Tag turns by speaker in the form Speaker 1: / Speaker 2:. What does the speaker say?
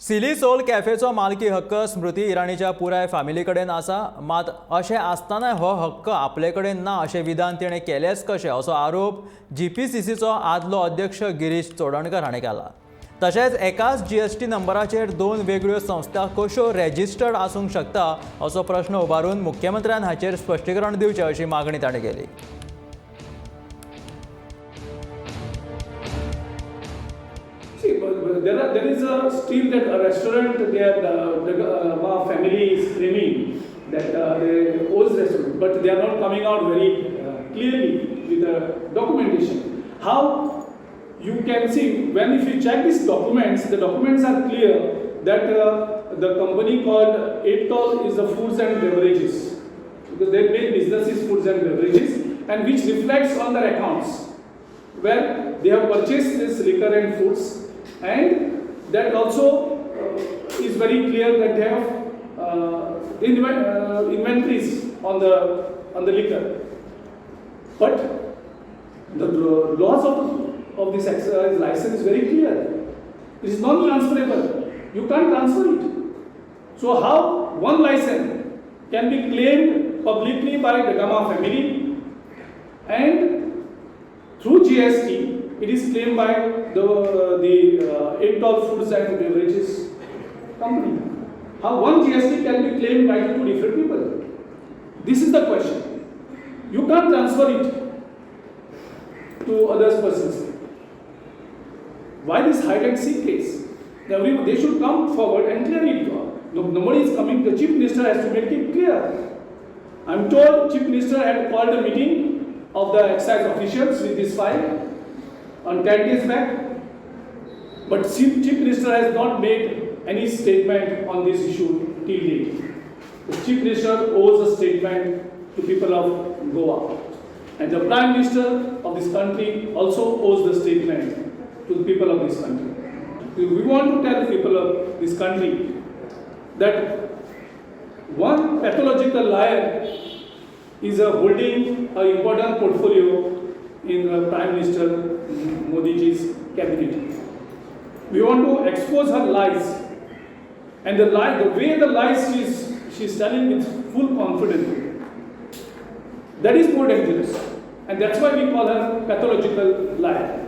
Speaker 1: सिली soul कॅफेचो मालकी हक्क स्मृती इराणीच्या पुराय फॅमिली कडेन आसा, मात अशें आसतनाय हो हक्क आपले कडेन ना अशें विधान तिणें केलेंच कशें असो आरोप जीपीसीसीचो आदलो अध्यक्ष गिरीश चोडणकर हाणें केला. तशेंच एकाच जीएसटी नंबराचेर दोन वेगळ्यो संस्था कश्यो रजिस्टर्ड आसूंक शकता असो प्रश्न उबारून मुख्यमंत्र्यान हाचेर स्पश्टीकरण दिवचें अशी मागणी ताणें केली.
Speaker 2: There is still that a restaurant there, the family is claiming that they owes restaurant, but they are not coming out very clearly with the documentation. How you can see when if you check these documents, the documents are clear that the company called Etol is the foods and beverages, because they make business is foods and beverages, and which reflects on their accounts where they have purchased this liquor and foods. And that also is very clear that they have inventories on the liquor. But the laws of this exercise license is very clear. It is non-transferable. You can't transfer it. So how one license can be claimed publicly by the Gama family, and through GST it is claimed by the Etol Foods and Beverages company. How one GST can be claimed by two different people? This is the question. You can't transfer it to other persons. Why this hide and seek case? Now they should come forward and clear it. Nobody is coming. The Chief Minister has to make it clear. I'm told Chief Minister had called a meeting of the excise officials with this file on 10 days back, but Chief Minister has not made any statement on this issue till date. The Chief Minister owes a statement to people of Goa, and the Prime Minister of this country also owes the statement to the people of this country. We want to tell the people of this country that one pathological liar is holding an important portfolio in Prime Minister Modi's cabinet. We want to expose her lies, and the way the lies she's telling with full confidence, that is more dangerous, and that's why we call her pathological liar.